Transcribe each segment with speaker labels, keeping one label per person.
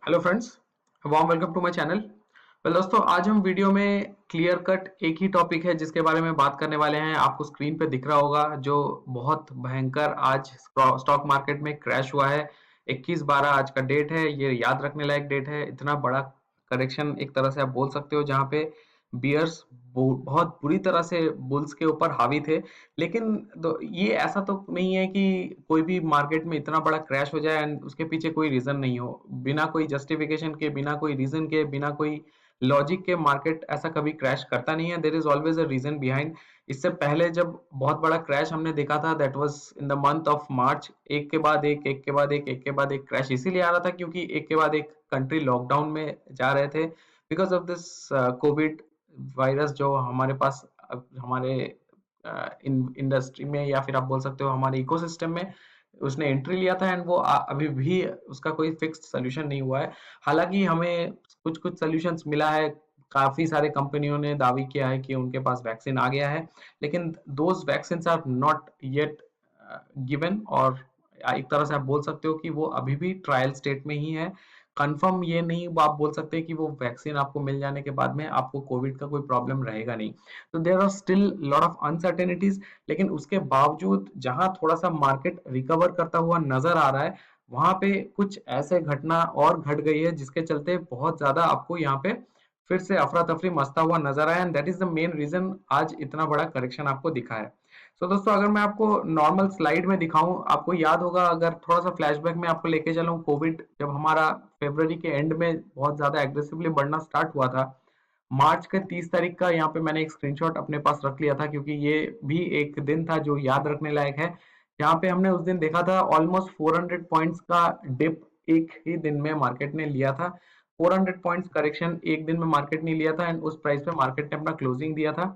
Speaker 1: Hello friends, warm welcome to my channel. दोस्तों, आज हम वीडियो में क्लियर कट एक ही टॉपिक है जिसके बारे में बात करने वाले हैं। आपको स्क्रीन पे दिख रहा होगा जो बहुत भयंकर आज स्टॉक मार्केट में क्रैश हुआ है। 21/12 आज का डेट है। ये याद रखने लायक डेट है। इतना बड़ा करेक्शन एक तरह से आप बोल सकते हो जहाँ पे बियर्स बहुत बुरी तरह से बुल्स के ऊपर हावी थे। लेकिन ये ऐसा तो नहीं है कि कोई भी मार्केट में इतना बड़ा क्रैश हो जाए एंड उसके पीछे कोई रीजन नहीं हो। बिना कोई जस्टिफिकेशन के, बिना कोई रीजन के, बिना कोई लॉजिक के मार्केट ऐसा कभी क्रैश करता नहीं है। There is always a reason behind. इससे पहले जब बहुत बड़ा क्रैश हमने देखा था, that was in the month of March. एक के बाद एक के बाद एक के बाद एक क्रैश इसीलिए आ रहा था क्योंकि एक के बाद एक कंट्री लॉकडाउन में जा रहे थे because of this Covid virus जो हमारे पास हमारे इंडस्ट्री में या फिर आप बोल सकते हो हमारे इकोसिस्टम में उसने एंट्री लिया था एंड वो अभी भी उसका कोई फिक्स्ड सोल्यूशन नहीं हुआ है। हालांकि हमें कुछ कुछ सोल्यूशंस मिला है। काफी सारे कंपनियों ने दावी किया है कि उनके पास वैक्सीन आ गया है, लेकिन those vaccine are not yet given. और एक तरह से आप बोल सकते हो कि वो अभी भी ट्रायल स्टेट में ही है। कंफर्म ये नहीं आप बोल सकते कि वो वैक्सीन आपको मिल जाने के बाद में आपको कोविड का कोई प्रॉब्लम रहेगा नहीं। तो there are still lot of uncertainties. लेकिन उसके बावजूद जहां थोड़ा सा मार्केट रिकवर करता हुआ नजर आ रहा है, वहां पे कुछ ऐसे घटना और घट गई है जिसके चलते बहुत ज्यादा आपको यहाँ पे फिर से अफरा तफरी मचता हुआ नजर आया and that is the main reason आज इतना बड़ा करेक्शन आपको दिखा है। सो दोस्तों, अगर मैं आपको नॉर्मल स्लाइड में दिखाऊं, आपको याद होगा, अगर थोड़ा सा फ्लैशबैक में आपको लेके चलूं, कोविड जब हमारा फरवरी के एंड में बहुत ज्यादा एग्रेसिवली बढ़ना स्टार्ट हुआ था, मार्च के 30 तारीख का यहाँ पे मैंने एक स्क्रीनशॉट अपने पास रख लिया था क्योंकि ये भी एक दिन था जो याद रखने लायक है। यहाँ पे हमने उस दिन देखा था ऑलमोस्ट 400 पॉइंट्स का डिप एक ही दिन में मार्केट ने लिया था। 400 पॉइंट्स करेक्शन एक दिन में मार्केट ने लिया था एंड उस प्राइस पे मार्केट ने अपना क्लोजिंग दिया था।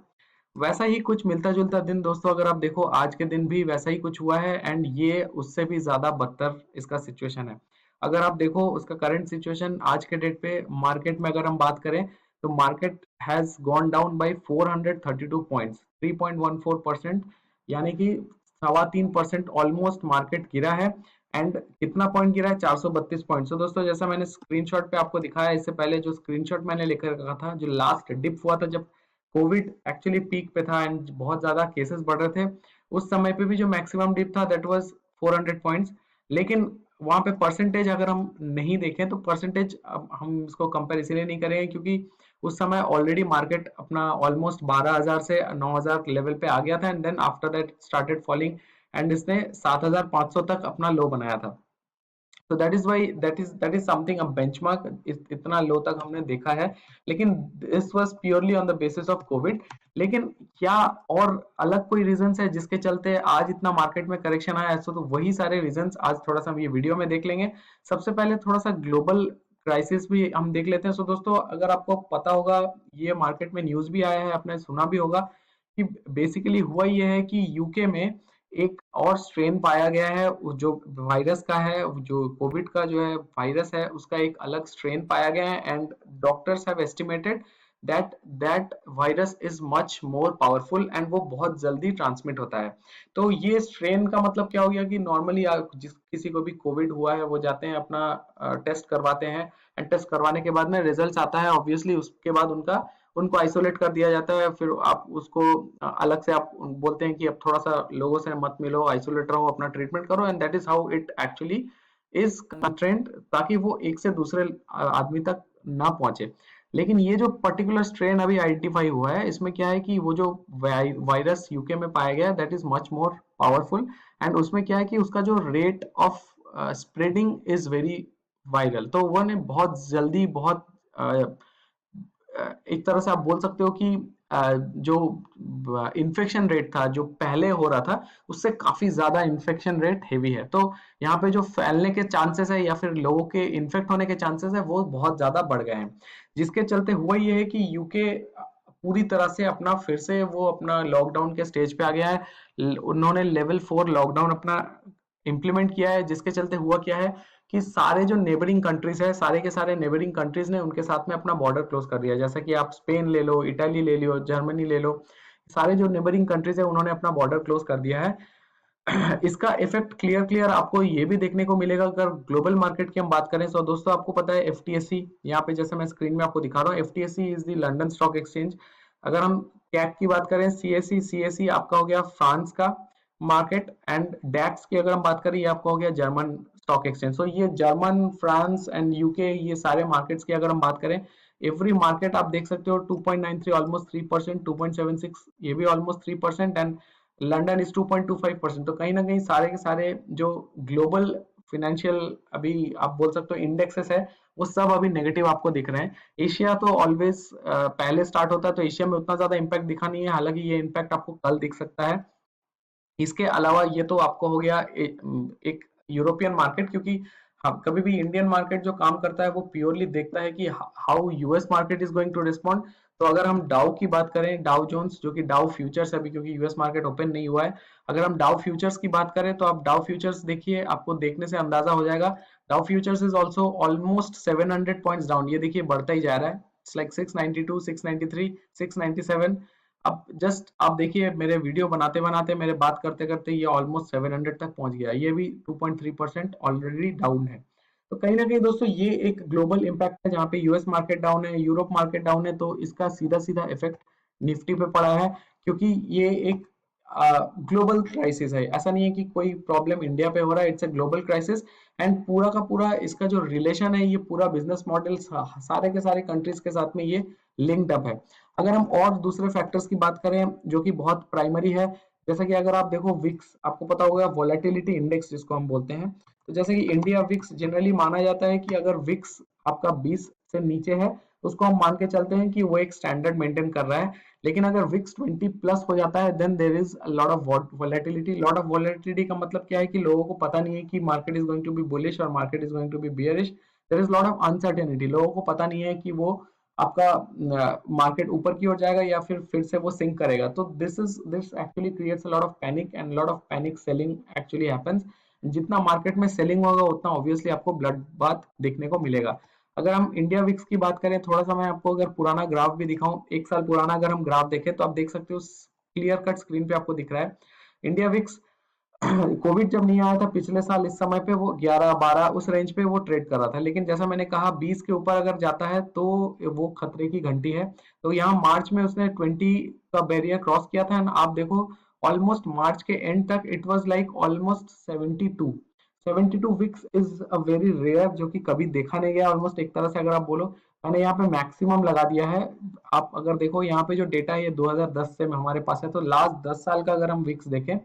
Speaker 1: वैसा ही कुछ मिलता जुलता दिन दोस्तों, अगर आप देखो आज के दिन भी वैसा ही कुछ हुआ है एंड ये उससे भी ज्यादा बदतर इसका सिचुएशन है। अगर आप देखो उसका करंट सिचुएशन आज के डेट पे मार्केट में अगर हम बात करें, तो market has gone down by 432 points, 3.14%। यानी कि 3.25% ऑलमोस्ट मार्केट गिरा है। एंड कितना पॉइंट गिरा है? 432 पॉइंट। सो दोस्तों, जैसा मैंने स्क्रीनशॉट पे आपको दिखाया, इससे पहले जो स्क्रीनशॉट मैंने लेकर रखा था, जो लास्ट डिप हुआ था जब कोविड एक्चुअली पीक पे था एंड बहुत ज्यादा केसेस बढ़ रहे थे, उस समय पे भी जो मैक्सिमम डिप था दैट वाज 400 पॉइंट्स। लेकिन वहां पे परसेंटेज अगर हम नहीं देखें तो परसेंटेज हम इसको कंपेयर इसीलिए नहीं करेंगे क्योंकि उस समय ऑलरेडी मार्केट अपना ऑलमोस्ट 12,000 से 9,000 लेवल पे आ गया था and then after that started falling and इसने 7,500 तक अपना लो बनाया था। तो that is something a benchmark. इतना लो तक हमने देखा है, लेकिन this was purely on the basis of covid. लेकिन क्या और अलग कोई रीजंस है जिसके चलते आज इतना मार्केट में करेक्शन आया है? तो वही सारे रीजंस आज थोड़ा सा हम ये वीडियो में देख लेंगे। सबसे पहले थोड़ा सा ग्लोबल क्राइसिस भी हम देख लेते हैं। सो दोस्तों, अगर आपको पता होगा, ये मार्केट में न्यूज भी आया है, आपने सुना भी होगा कि बेसिकली हुआ ये है कि यूके में एक और स्ट्रेन पाया गया है जो वायरस का है, जो कोविड का जो है वायरस है, उसका एक अलग स्ट्रेन पाया गया है and doctors have estimated that that virus is much more powerful and वो बहुत जल्दी ट्रांसमिट होता है। तो ये स्ट्रेन का मतलब क्या हो गया कि नॉर्मली जिस किसी को भी कोविड हुआ है वो जाते हैं अपना टेस्ट करवाते हैं एंड टेस्ट करवाने के बाद में रिजल्ट आता है। ऑब्वियसली उसके बाद उनको आइसोलेट कर दिया जाता है। फिर आप उसको अलग से आप बोलते हैं कि अब थोड़ा सा लोगों से मत मिलो, आइसोलेट रहो, अपना ट्रीटमेंट करो and that is how it actually is contained, ताकि वो एक से दूसरे आदमी तक ना पहुंचे। लेकिन ये जो पर्टिकुलर स्ट्रेन अभी आइडेंटिफाई हुआ है, इसमें क्या है कि वो जो वायरस यूके में पाया गया that is much more powerful and उसमें क्या है कि उसका जो rate of spreading is very viral. तो वो ने बहुत जल्दी बहुत एक तरह से आप बोल सकते हो कि जो इन्फेक्शन रेट था जो पहले हो रहा था उससे काफी ज्यादा इन्फेक्शन रेट हेवी है। तो यहाँ पे जो फैलने के चांसेस है या फिर लोगों के इन्फेक्ट होने के चांसेस है वो बहुत ज्यादा बढ़ गए हैं, जिसके चलते हुआ ये है कि यूके पूरी तरह से अपना फिर से वो अपना लॉकडाउन के स्टेज पे आ गया है। उन्होंने लेवल 4 लॉकडाउन अपना इम्प्लीमेंट किया है, जिसके चलते हुआ क्या है कि सारे जो नेबरिंग कंट्रीज है, सारे के सारे नेबरिंग कंट्रीज ने उनके साथ में अपना बॉर्डर क्लोज कर दिया। जैसा कि आप स्पेन ले लो, इटाली ले लो, जर्मनी ले लो, सारे जो नेबरिंग कंट्रीज है उन्होंने अपना बॉर्डर क्लोज कर दिया है। इसका इफेक्ट क्लियर आपको ये भी देखने को मिलेगा अगर ग्लोबल मार्केट की हम बात करें। तो दोस्तों आपको पता है एफटीएससी, यहाँ पे जैसे मैं स्क्रीन में आपको दिखा रहा हूँ, FTSC is the London stock exchange. अगर हम कैक की बात करें, सीएससी, सीएससी आपका हो गया फ्रांस का मार्केट, एंड डैक्स की अगर हम बात करें, ये आपका हो गया जर्मन स्टॉक एक्सचेंज। तो ये जर्मन, फ्रांस एंड यूके, ये सारे मार्केट्स की अगर हम बात करें, एवरी मार्केट आप देख सकते हो 2.93 ऑलमोस्ट 3%, 2.76 ये भी ऑलमोस्ट 3%, एंड लंदन इज 2.25%। तो कहीं ना कहीं सारे के सारे जो ग्लोबल फिनेंशियल अभी आप बोल सकते हो इंडेक्सेस है, वो सब अभी नेगेटिव आपको दिख रहे हैं। एशिया तो ऑलवेज पहले स्टार्ट होता है, तो एशिया में उतना ज्यादा इंपैक्ट दिखा नहीं है, हालांकि ये इंपैक्ट आपको कल दिख सकता है। इसके अलावा ये तो आपको हो गया एक यूरोपियन मार्केट, क्योंकि हाँ, कभी भी इंडियन मार्केट जो काम करता है वो प्योरली देखता है कि how US market is going to respond. तो अगर हम डाउ की बात करें, डाउ जोन्स जो कि डाउ फ्यूचर्स अभी, क्योंकि यूएस मार्केट ओपन नहीं हुआ है, अगर हम डाउ फ्यूचर्स की बात करें तो आप डाउ फ्यूचर्स देखिए, आपको देखने से अंदाजा हो जाएगा। Dow futures is also almost 700 points down, ये देखिए बढ़ता ही जा रहा है। It's like 692, 693, 697। अब जस्ट आप देखिए, मेरे वीडियो बनाते बनाते, मेरे बात करते करते ये ऑलमोस्ट 700 तक पहुंच गया, ये भी 2.3% ऑलरेडी डाउन है। तो कहीं ना कहीं दोस्तों ये एक ग्लोबल इंपैक्ट है, जहाँ पे यूएस मार्केट डाउन है, यूरोप मार्केट डाउन है, तो इसका सीधा सीधा इफेक्ट निफ्टी पे पड़ा है, क्योंकि ये एक ग्लोबल क्राइसिस है। ऐसा नहीं है कि कोई प्रॉब्लम इंडिया पे हो रहा है, it's a global crisis. And पूरा का पूरा इसका जो रिलेशन है, ये पूरा बिजनेस मॉडल सारे के सारे कंट्रीज के साथ में ये लिंक्ड अप है। अगर हम और दूसरे फैक्टर्स की बात करें जो कि बहुत प्राइमरी है, जैसे कि अगर आप देखो विक्स, आपको पता होगा वोलेटिलिटी इंडेक्स जिसको हम बोलते हैं। तो जैसे कि इंडिया विक्स जनरली माना जाता है कि अगर विक्स आपका 20 से नीचे है, तो उसको हम मान के चलते हैं कि वो एक स्टैंडर्ड मेंटेन कर रहा है। लेकिन अगर विक्स 20 प्लस हो जाता है, then there is lot of volatility. Lot of volatility का मतलब क्या है कि लोगों को पता नहीं है कि market is going to be bullish और market is going to be bearish. There is lot of uncertainty, लोगों को पता नहीं है कि वो आपका मार्केट ऊपर की ओर जाएगा या फिर से वो सिंक करेगा। तो this actually creates a lot of panic, and lot of panic selling actually happens. जितना मार्केट में सेलिंग होगा, उतना ऑब्वियसली आपको ब्लड बाथ देखने को मिलेगा। अगर हम इंडिया विक्स की बात करें, थोड़ा सा मैं आपको अगर पुराना ग्राफ भी दिखाऊं, एक साल पुराना अगर हम ग्राफ देखें, तो आप देख सकते हो क्लियर कट स्क्रीन पे आपको दिख रहा है इंडिया विक्स। कोविड जब नहीं आया था पिछले साल इस समय पे, वो 11-12 उस रेंज पे वो ट्रेड कर रहा था, लेकिन जैसा मैंने कहा 20 के ऊपर अगर जाता है तो वो खतरे की घंटी है। तो यहाँ मार्च में उसने 20 का बैरियर क्रॉस किया था, एंड आप देखो ऑलमोस्ट मार्च के एंड तक it was like almost 72। 72 VIX is a very rare, जो कि कभी देखा नहीं गया ऑलमोस्ट, एक तरह से अगर आप बोलो। मैंने यहाँ पे मैक्सिमम लगा दिया है। आप अगर देखो यहाँ पे जो डेटा है, ये 2010 से हमारे पास है, तो लास्ट 10 साल का अगर हम विक्स देखें,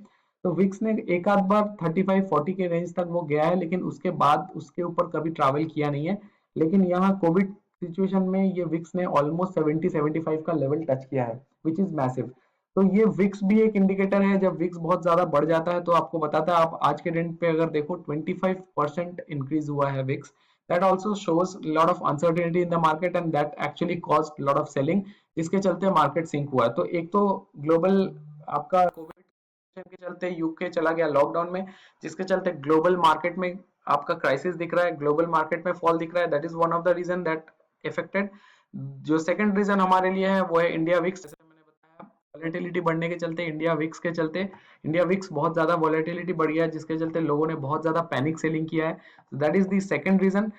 Speaker 1: तो विक्स ने एक आध बार 35-40 के रेंज तक वो गया है, लेकिन उसके बाद उसके ऊपर कभी ट्रैवल किया नहीं है। लेकिन यहाँ कोविड सिचुएशन में ये विक्स ने ऑलमोस्ट 70-75 का लेवल टच किया है, विच इज मैसिव। तो ये विक्स भी एक इंडिकेटर है, जब विक्स बहुत ज्यादा बढ़ जाता है तो आपको बताता है, आप आज के दिन पे अगर देखो 25% इंक्रीज हुआ है VIX. That also shows lot of uncertainty in the market, and that actually caused lot of selling, जिसके चलते मार्केट सिंक हुआ है। तो एक तो ग्लोबल आपका कोविड के चलते यूके चला गया लॉकडाउन में, जिसके चलते ग्लोबल मार्केट में आपका क्राइसिस दिख रहा है, ग्लोबल मार्केट में फॉल दिख रहा है। That is one of the reason that affected. जो सेकंड रीजन हमारे लिए है वो है इंडिया विक्स, जैसे मैंने बताया वोलेटिलिटी बढ़ने के चलते, इंडिया विक्स के चलते, इंडिया विक्स बहुत ज्यादा वोलेटिलिटी बढ़ गया है, जिसके चलते लोगों ने बहुत ज्यादा पैनिक सेलिंग किया है। That is the second reason.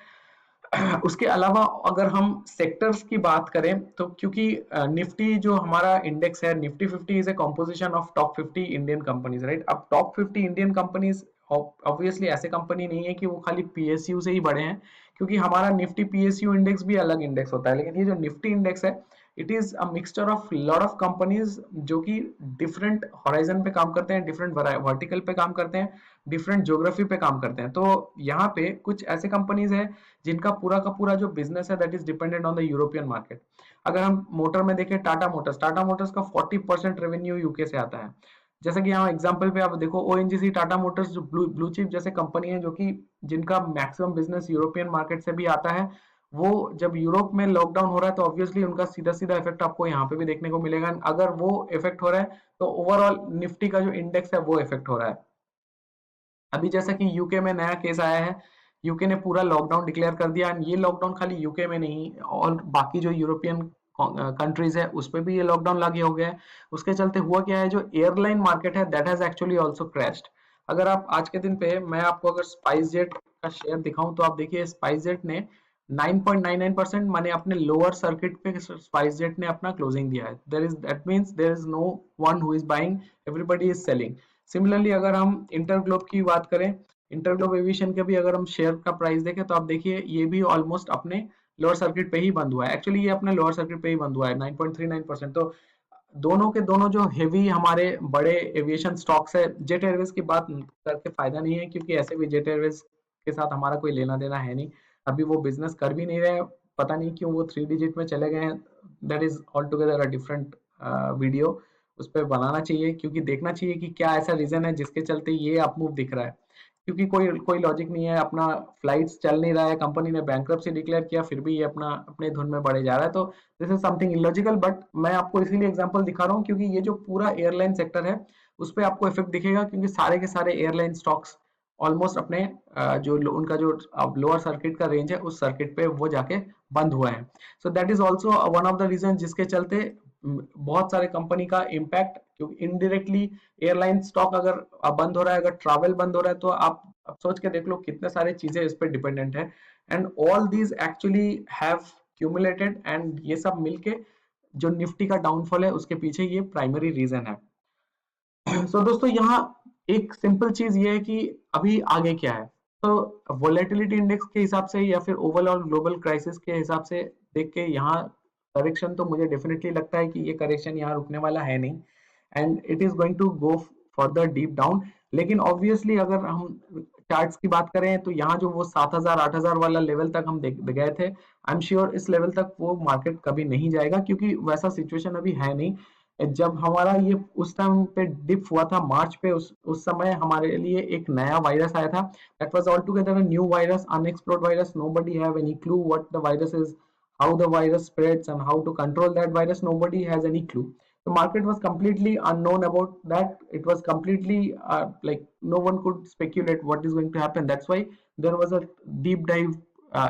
Speaker 1: उसके अलावा अगर हम सेक्टर्स की बात करें, तो क्योंकि निफ्टी जो हमारा इंडेक्स है, Nifty 50 is a composition of top 50 Indian companies, right. अब टॉप 50 इंडियन कंपनीज ऑब्वियसली ऐसे कंपनी नहीं है कि वो खाली पीएसयू से ही बड़े हैं, क्योंकि हमारा निफ्टी पीएसयू इंडेक्स भी अलग इंडेक्स होता है। लेकिन ये जो निफ्टी इंडेक्स है, it is a mixture of lot of companies जो कि डिफरेंट हॉराइजन पे काम करते हैं, डिफरेंट वर्टिकल पे काम करते हैं, डिफरेंट ज्योग्राफी पे काम करते हैं। तो यहाँ पे कुछ ऐसे कंपनीज है जिनका पूरा का पूरा जो बिजनेस है, that is dependent on the European market. अगर हम मोटर में देखें, टाटा मोटर्स का 40% रेवेन्यू यूके से आता है। जैसे कि यहाँ एग्जांपल पे आप देखो ओएनजीसी, टाटा मोटर्स, जो ब्लू चिप जैसे कंपनी है, जो कि जिनका मैक्सिमम बिजनेस यूरोपियन मार्केट से भी आता है, वो जब यूरोप में लॉकडाउन हो रहा है, तो ऑब्वियसली उनका सीधा सीधा इफेक्ट आपको यहाँ पे भी देखने को मिलेगा। अगर वो इफेक्ट हो रहा है, तो ओवरऑल निफ्टी का जो इंडेक्स है वो इफेक्ट हो रहा है। अभी जैसा कि यूके में नया केस आया है, यूके ने पूरा लॉकडाउन डिक्लेयर कर दिया, एंड ये लॉकडाउन खाली यूके में नहीं, और बाकी जो यूरोपियन कंट्रीज है उस पे भी ये लॉकडाउन लागू हो गया है। उसके चलते हुआ क्या है, जो एयरलाइन मार्केट है that has actually also crashed. अगर आप आज के दिन पे मैं आपको अगर स्पाइस जेट का शेयर दिखाऊं तो आप देखिए स्पाइस जेट ने 9.99% माने अपने लोअर सर्किट पे स्पाइस जेट ने अपना क्लोजिंग दिया है। There is that means there is no one who is buying, everybody is selling. Similarly अगर हम इंटरग्लोब की बात करें, इंटरग्लोब एविएशन के भी अगर हम शेयर का प्राइस देखें तो आप देखिए ये भी ऑलमोस्ट अपने लोअर सर्किट पे ही बंद हुआ है। एक्चुअली ये अपने लोअर सर्किट पे ही बंद हुआ है 9.39%। तो दोनों के दोनों जो हेवी हमारे बड़े एविएशन स्टॉक्स है, जेट एयरवेज की बात करके फायदा नहीं है क्योंकि ऐसे भी जेट एयरवेज के साथ हमारा कोई लेना देना है नहीं, अभी वो बिजनेस कर भी नहीं रहे, पता नहीं क्यों वो 3 डिजिट में चले गए हैं। That is all together a different video, उस पर बनाना चाहिए क्योंकि देखना चाहिए कि क्या ऐसा रीजन है जिसके चलते ये अप मूव दिख रहा है, क्योंकि कोई कोई लॉजिक नहीं है। अपना फ्लाइट्स चल नहीं रहा है, कंपनी ने बैंकरप्सी डिक्लेयर किया, फिर भी ये अपना अपने धुन में बढ़े जा रहा है, तो this is something illogical. But मैं आपको इसीलिए एग्जांपल दिखा रहा हूँ क्योंकि ये जो पूरा एयरलाइन सेक्टर है उस पर आपको इफेक्ट दिखेगा, क्योंकि सारे के सारे एयरलाइन स्टॉक्स ऑलमोस्ट अपने उनका जो लोअर सर्किट का रेंज है उस सर्किट पे वो जाके बंद हुआ है। So that is also one of the reason जिसके चलते बहुत सारे कंपनी का इम्पैक्ट, क्योंकि इनडायरेक्टली एयरलाइन स्टॉक अगर बंद हो रहा है, अगर ट्रैवल बंद हो रहा है, तो आप सोच के देख लो कितने सारे चीजें इस पे डिपेंडेंट है। And all these actually have cumulated, and ये सब मिलके जो निफ्टी का डाउनफॉल है उसके पीछे ये प्राइमरी रीजन है। सो दोस्तों यहाँ एक सिंपल चीज ये है कि अभी आगे क्या है। तो वोलेटिलिटी इंडेक्स के हिसाब से या फिर ओवरऑल ग्लोबल क्राइसिस के हिसाब से देख के यहाँ करेक्शन तो मुझे डेफिनेटली लगता है कि ये करेक्शन यहाँ रुकने वाला है नहीं, and it is going to go further deep down. लेकिन ऑब्वियसली अगर हम चार्ट्स की बात करें तो यहाँ जो वो 7,000 8,000 वाला लेवल तक हम गए थे, आई एम श्योर इस लेवल तक वो मार्केट कभी नहीं जाएगा, क्योंकि वैसा सिचुएशन अभी है नहीं। जब हमारा ये उस टाइम पे डिप हुआ था मार्च पे, उस समय हमारे लिए एक नया वायरस आया था। That was all together a new virus, unexplored virus, nobody have any clue what the virus is, how the virus spreads and how to control that virus, nobody has any clue. The market was completely unknown about that. It was completely like no one could speculate what is going to happen. That's why there was a deep dive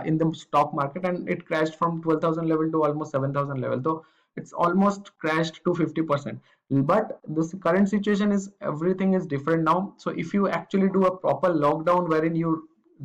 Speaker 1: in the stock market, and it crashed from 12,000 level to almost 7,000 level. So it's almost crashed to 50%. But this current situation is everything is different now. So if you actually do a proper lockdown wherein you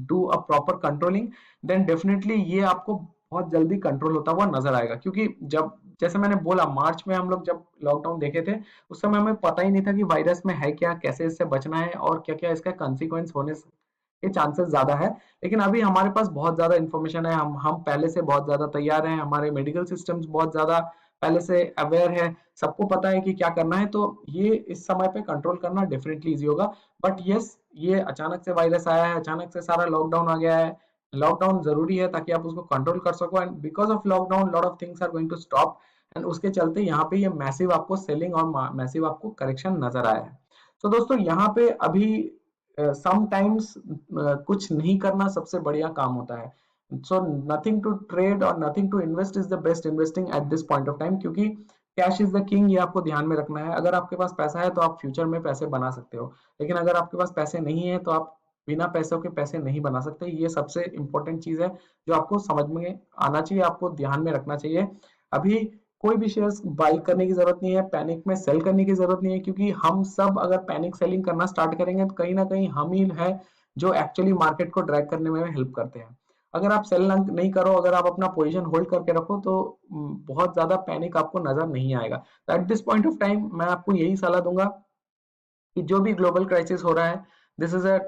Speaker 1: do a proper controlling, then definitely ये आपको बहुत जल्दी control होता हुआ नजर आएगा। क्योंकि जब जैसे मैंने बोला मार्च में हम लोग जब लॉकडाउन देखे थे उस समय हमें पता ही नहीं था कि वायरस में है क्या, कैसे इससे बचना है और क्या क्या इसका कॉन्सिक्वेंस होने के चांसेस ज्यादा है। लेकिन अभी हमारे पास बहुत ज्यादा इन्फॉर्मेशन है, हम पहले से बहुत ज्यादा तैयार हैं, हमारे मेडिकल सिस्टम्स बहुत ज्यादा पहले से अवेयर है, सबको पता है कि क्या करना है, तो ये इस समय पे कंट्रोल करना डेफिनेटली इजी होगा। बट यस, ये अचानक से वायरस आया है, अचानक से सारा लॉकडाउन आ गया है। लॉकडाउन जरूरी है ताकि आप उसको कंट्रोल कर सको, and because of lockdown lot of things are going to stop, and उसके चलते यहाँ पे ये मैसिव आपको सेलिंग और मैसिव आपको करेक्शन नजर आया है। तो दोस्तों यहाँ पे अभी समटाइम्स कुछ नहीं करना सबसे बढ़िया काम होता है। सो नथिंग टू ट्रेड और nothing to invest is the best investing at this point of time, क्योंकि कैश इज द किंग, ये आपको ध्यान में रखना है। अगर आपके पास पैसा है तो आप फ्यूचर में पैसे बना सकते हो, लेकिन अगर आपके पास पैसे नहीं है तो आप बिना पैसों के पैसे नहीं बना सकते। ये सबसे इंपॉर्टेंट चीज है जो आपको समझ में आना चाहिए, आपको ध्यान में रखना चाहिए। अभी कोई भी शेयर्स बाई करने की जरूरत नहीं है, पैनिक में सेल करने की जरूरत नहीं है, क्योंकि हम सब अगर पैनिक सेलिंग करना स्टार्ट करेंगे तो कहीं ना कहीं हम ही है जो एक्चुअली मार्केट को ड्रैग करने में हेल्प करते हैं। अगर आप सेल नहीं करो, अगर आप अपना पोजीशन होल्ड करके रखो तो बहुत ज्यादा पैनिक आपको नजर नहीं आएगा। Eight this point of time मैं आपको यही सलाह दूंगा कि जो भी ग्लोबल क्राइसिस हो रहा है, this is a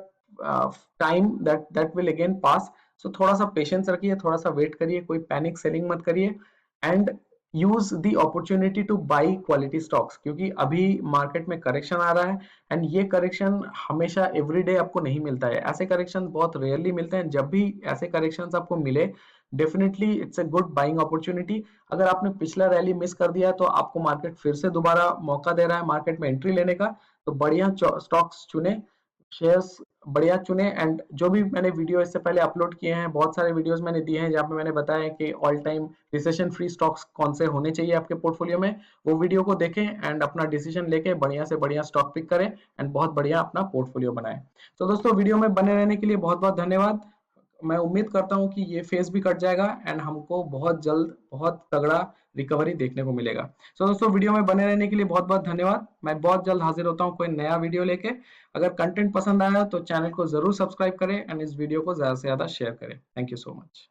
Speaker 1: time that that will again pass. So थोड़ा सा पेशेंस रखिए, थोड़ा सा वेट करिए, कोई पैनिक सेलिंग मत करिए, and use the opportunity two by quality stocks, क्योंकि अभी मार्केट में करेक्शन आ रहा है, एंड ये करेक्शन हमेशा एवरीडे आपको नहीं मिलता है। ऐसे करेक्शन बहुत रेयरली मिलते हैं। जब भी ऐसे करेक्शन आपको मिले, definitely it's a good buying opportunity. अगर आपने पिछला रैली मिस कर दिया तो आपको मार्केट फिर से दोबारा मौका दे रहा है मार्केट में एंट्री लेने का। तो बढ़िया स्टॉक्स चुने, शेयर्स बढ़िया चुने, एंड जो भी मैंने वीडियो इससे पहले अपलोड किए हैं, बहुत सारे वीडियोस मैंने दिए हैं जहाँ पे मैंने बताया कि all time recession free stocks कौन से होने चाहिए आपके पोर्टफोलियो में, वो वीडियो को देखें एंड अपना डिसीजन लेके बढ़िया से बढ़िया स्टॉक पिक करें एंड बहुत बढ़िया अपना पोर्टफोलियो बनाएं। तो दोस्तों वीडियो में बने रहने के लिए बहुत बहुत धन्यवाद। मैं उम्मीद करता हूँ कि ये फेज भी कट जाएगा एंड हमको बहुत जल्द बहुत तगड़ा रिकवरी देखने को मिलेगा। सो दोस्तों, वीडियो में बने रहने के लिए बहुत बहुत धन्यवाद। मैं बहुत जल्द हाजिर होता हूँ कोई नया वीडियो लेके। अगर कंटेंट पसंद आया तो चैनल को जरूर सब्सक्राइब करें एंड इस वीडियो को ज्यादा से ज्यादा शेयर करें। Thank you so much.